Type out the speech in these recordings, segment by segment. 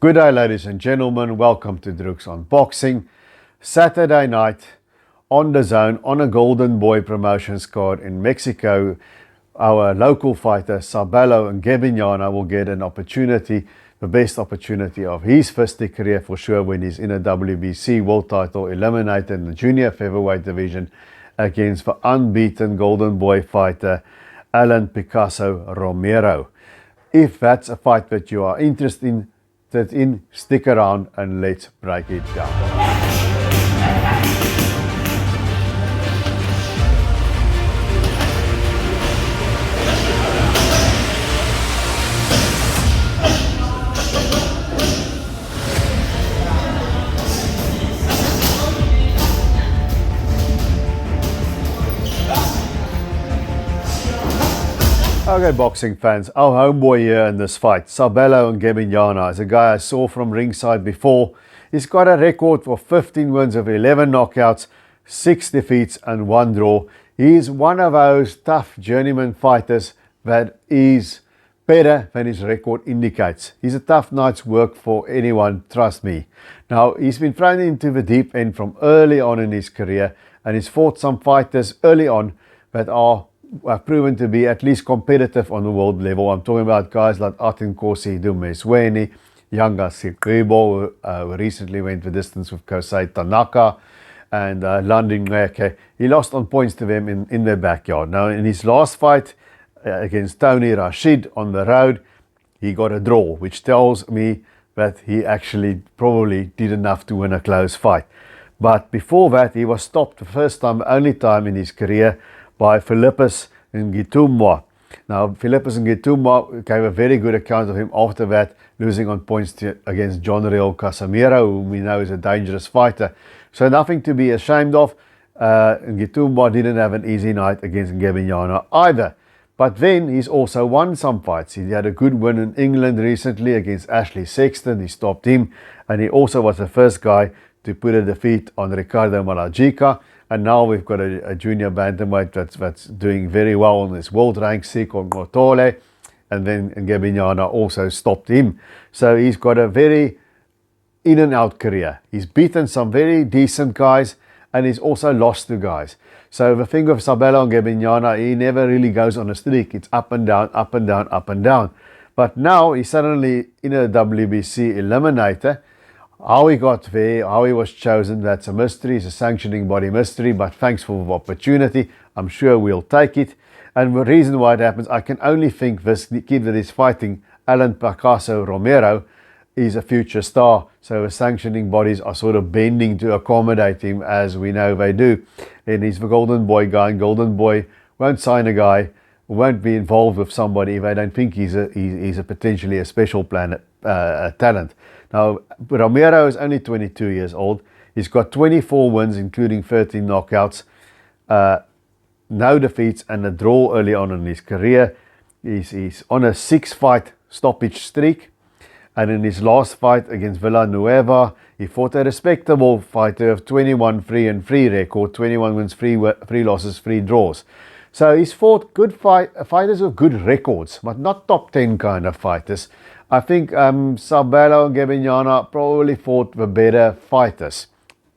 Good day, ladies and gentlemen. Welcome to Druk's Unboxing. Saturday night on the zone on a Golden Boy Promotions card in Mexico. Our local fighter Sabelo Ngebinyana will get an opportunity, the best opportunity of his fistic career for sure, when he's in a WBC world title, eliminated in the junior featherweight division against the unbeaten Golden Boy fighter Alan Picasso Romero. If that's a fight that you are interested in, stick around and let's break it down. Okay, boxing fans, our homeboy here in this fight, Sabelo Ngebinyana, is a guy I saw from ringside before. He's got a record for 15 wins of 11 knockouts, 6 defeats and 1 draw. He's one of those tough journeyman fighters that is better than his record indicates. He's a tough night's work for anyone, trust me. Now, he's been thrown into the deep end from early on in his career, and he's fought some fighters early on that have proven to be at least competitive on the world level. I'm talking about guys like Atinkosi Dumesweni, Yanga Sikibo, who recently went the distance with Kosei Tanaka, and London Ngeke. He lost on points to them in their backyard. Now, in his last fight against Tony Rashid on the road, he got a draw, which tells me that he actually probably did enough to win a close fight. But before that, he was stopped the first time, only time in his career, by Philippus Ngitumwa. Now, Philippus Ngitumwa gave a very good account of him after that, losing on points against John Real Casemiro, whom we know is a dangerous fighter. So nothing to be ashamed of. Ngitumwa didn't have an easy night against Ngebinyana either. But then he's also won some fights. He had a good win in England recently against Ashley Sexton. He stopped him. And he also was the first guy to put a defeat on Ricardo Malajica. And now we've got a junior bantamweight that's doing very well on this world rank, Siko Ngotole, and then Ngebinyana also stopped him. So he's got a very in and out career. He's beaten some very decent guys, and he's also lost to guys. So the thing with Sabelo Ngebinyana, he never really goes on a streak. It's up and down, up and down, up and down. But now he's suddenly in a WBC eliminator. How he got there, how he was chosen, that's a mystery. It's a sanctioning body mystery, but thanks for the opportunity. I'm sure we'll take it. And the reason why it happens, I can only think this kid that is fighting, Alan Picasso Romero, is a future star. So the sanctioning bodies are sort of bending to accommodate him, as we know they do. And he's the Golden Boy guy, and Golden Boy won't sign a guy, won't be involved with somebody if they don't think he's a potentially a special talent. Now, Romero is only 22 years old. He's got 24 wins, including 13 knockouts, no defeats, and a draw early on in his career. He's on a 6-fight stoppage streak. And in his last fight against Villanueva, he fought a respectable fighter of 21 3-3 record, 21 wins, 3 losses, 3 draws. So he's fought good fighters with good records, but not top 10 kind of fighters. I think Sabelo Ngebinyana probably fought the better fighters.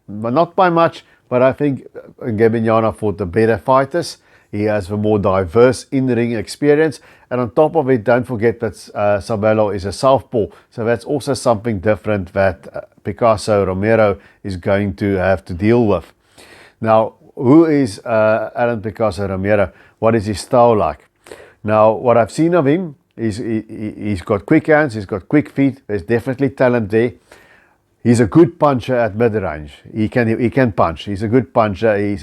But not by much, but I think Ngebinyana fought the better fighters. He has the more diverse in-ring experience. And on top of it, don't forget that Sabelo is a southpaw. So that's also something different that Picasso Romero is going to have to deal with. Now, who is Alan Picasso Romero? What is his style like? Now, what I've seen of him, he's got quick hands, he's got quick feet, there's definitely talent there. He's a good puncher at mid-range. He can punch. He's a good puncher. He's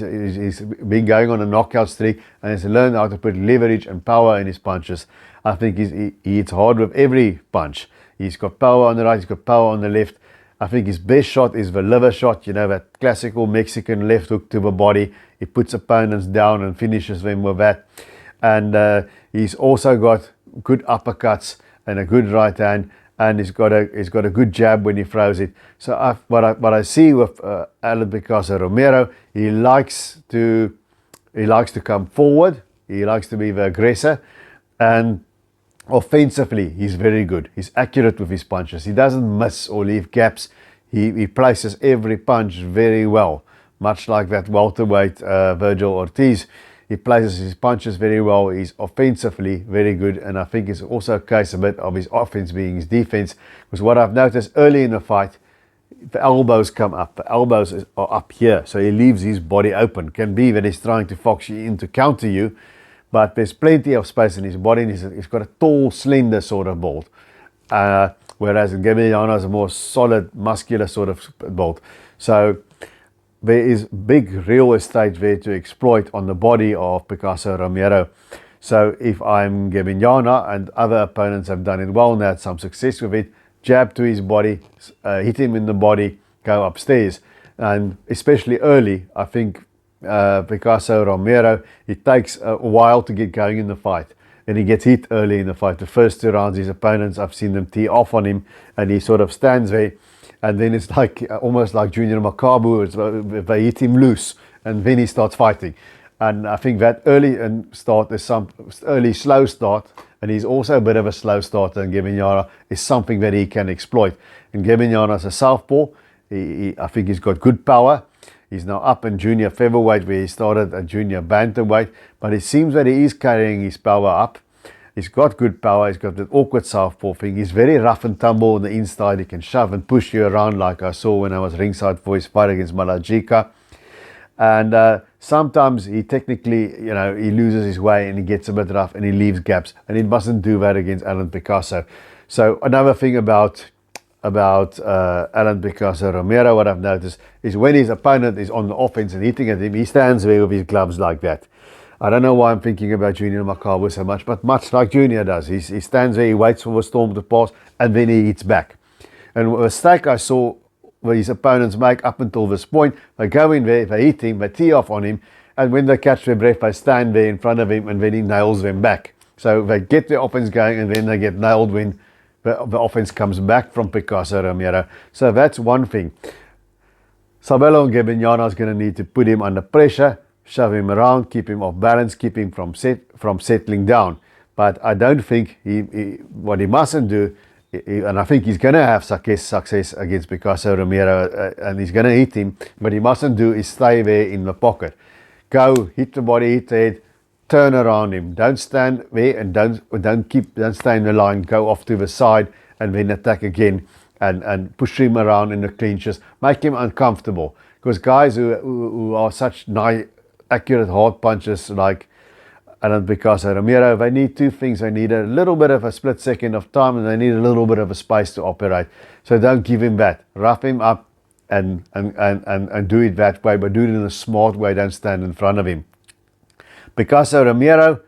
been going on a knockout streak, and he's learned how to put leverage and power in his punches. I think he hits hard with every punch. He's got power on the right, he's got power on the left. I think his best shot is the liver shot, you know, that classical Mexican left hook to the body. He puts opponents down and finishes them with that. And he's also got good uppercuts and a good right hand, and he's got a good jab when he throws it. So what I see with Alan Picasso Romero, he likes to come forward. He likes to be the aggressor, and Offensively, he's very good. He's accurate with his punches. He doesn't miss or leave gaps. He places every punch very well, much like that welterweight Virgil Ortiz. He places his punches very well. He's offensively very good, and I think it's also a case a bit of his offense being his defense. Because what I've noticed early in the fight, the elbows come up. The elbows are up here, so he leaves his body open. Can be that he's trying to fox you in to counter you, but there's plenty of space in his body. And he's got a tall, slender sort of build, whereas Ngebinyana is a more solid, muscular sort of build. So there is big real estate there to exploit on the body of Picasso Romero. So if I'm Ngebinyana and other opponents have done it well and had some success with it, jab to his body, hit him in the body, go upstairs. And especially early, I think Picasso Romero, it takes a while to get going in the fight. And he gets hit early in the fight. The first 2 rounds, his opponents, I've seen them tee off on him, and he sort of stands there. And then it's like almost like Junior Makabu, they hit him loose, and then he starts fighting. And I think that early start is some early slow start, and he's also a bit of a slow starter. And Ngebinyana is something that he can exploit. And Ngebinyana is a southpaw. I think he's got good power. He's now up in junior featherweight, where he started at junior bantamweight. But it seems that he is carrying his power up. He's got good power. He's got that awkward southpaw thing. He's very rough and tumble on the inside. He can shove and push you around, like I saw when I was ringside for his fight against Malajika. And sometimes he technically, he loses his way and he gets a bit rough and he leaves gaps. And he mustn't do that against Alan Picasso. So another thing about Alan Picasso Romero, what I've noticed, is when his opponent is on the offense and hitting at him, he stands there with his gloves like that. I don't know why I'm thinking about Junior Makabu so much, but much like Junior does. He stands there, he waits for the storm to pass, and then he hits back. And a mistake I saw where his opponents make up until this point, they go in there, they hit him, they tee off on him, and when they catch their breath, they stand there in front of him, and then he nails them back. So they get their offense going, and then they get nailed when the offense comes back from Picasso Romero. So that's one thing. Sabelo Ngebinyana is going to need to put him under pressure, shove him around, keep him off balance, keep him from settling down. But I don't think what he mustn't do, and I think he's going to have success against Picasso Romero, and he's going to hit him, but he mustn't do is stay there in the pocket. Go, hit the body, hit the head, turn around him. Don't stand there and don't stay in the line. Go off to the side and then attack again and push him around in the clinches. Make him uncomfortable. Because guys who are such accurate hard punches like Alan Picasso Romero, they need 2 things. They need a little bit of a split second of time, and they need a little bit of a space to operate. So don't give him that. Rough him up and do it that way, but do it in a smart way. Don't stand in front of him. Picasso Romero,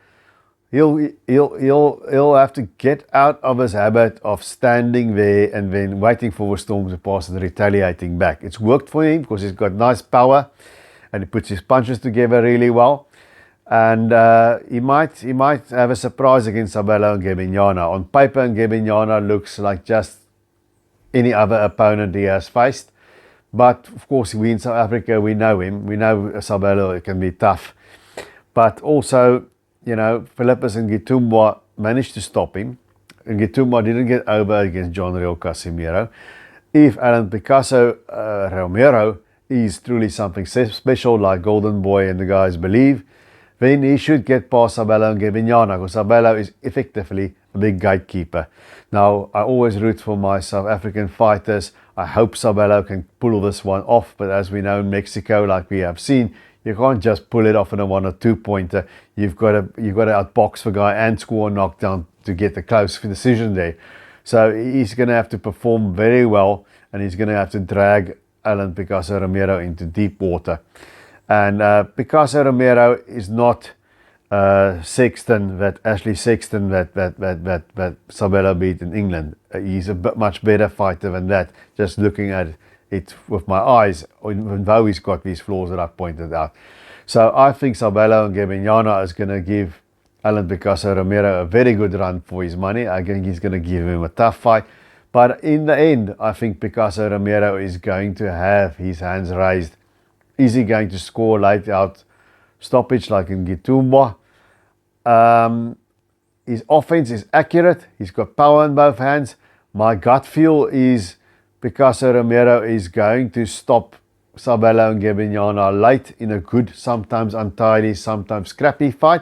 he'll have to get out of his habit of standing there and then waiting for a storm to pass and retaliating back. It's worked for him because he's got nice power and he puts his punches together really well. And he might have a surprise against Sabelo Ngebinyana. On paper, Ngebinyana looks like just any other opponent he has faced. But of course, we in South Africa, we know him. We know Sabelo can be tough. But also, Philippus and Gitumwa managed to stop him. And Gitumwa didn't get over against John Real Casimiro. If Alan Picasso Romero is truly something special, like Golden Boy and the guys believe, then he should get past Sabelo Ngebinyana, because Sabelo is effectively a big gatekeeper. Now, I always root for my South African fighters. I hope Sabelo can pull this one off, but as we know in Mexico, like we have seen, you can't just pull it off in a 1 or 2 pointer. You've got to outbox the guy and score a knockdown to get the close decision there. So he's going to have to perform very well, and he's going to have to drag Alan Picasso Romero into deep water. And Picasso Romero is not Ashley Sexton that Sabelo beat in England. He's a much better fighter than that, just looking at it with my eyes, even though he's got these flaws that I've pointed out. So I think Sabelo Ngebinyana is going to give Alan Picasso Romero a very good run for his money. I think he's going to give him a tough fight. But in the end, I think Picasso Romero is going to have his hands raised. Is he going to score late out stoppage like in Gitumwa? his offense is accurate. He's got power in both hands. My gut feel is Picasso Romero is going to stop Sabelo Ngebinyana late in a good, sometimes untidy, sometimes scrappy fight.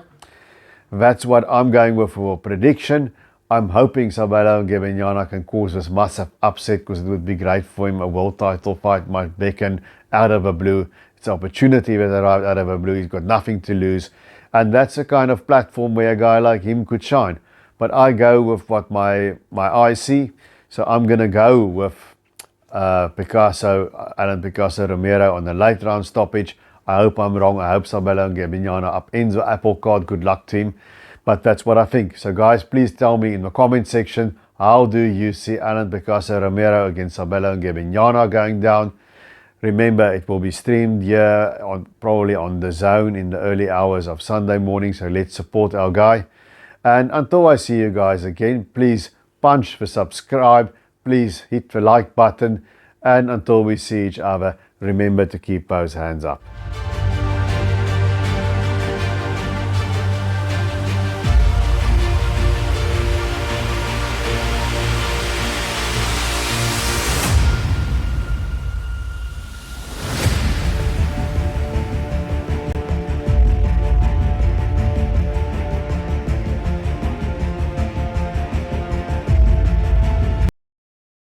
That's what I'm going with for a prediction. I'm hoping Sabelo Ngebinyana can cause this massive upset because it would be great for him. A world title fight might beckon out of the blue. It's an opportunity that arrived out of the blue. He's got nothing to lose. And that's the kind of platform where a guy like him could shine. But I go with what my eyes see. So I'm going to go with Alan Picasso Romero on the late round stoppage. I hope I'm wrong. I hope Sabelo Ngebinyana upends the apple cart. Good luck to him. But that's what I think. So guys, please tell me in the comment section, how do you see Alan Picasso Romero against Sabelo Ngebinyana going down? Remember, it will be streamed here, probably on the Zone in the early hours of Sunday morning. So let's support our guy. And until I see you guys again, please punch the subscribe. Please hit the like button. And until we see each other, remember to keep those hands up.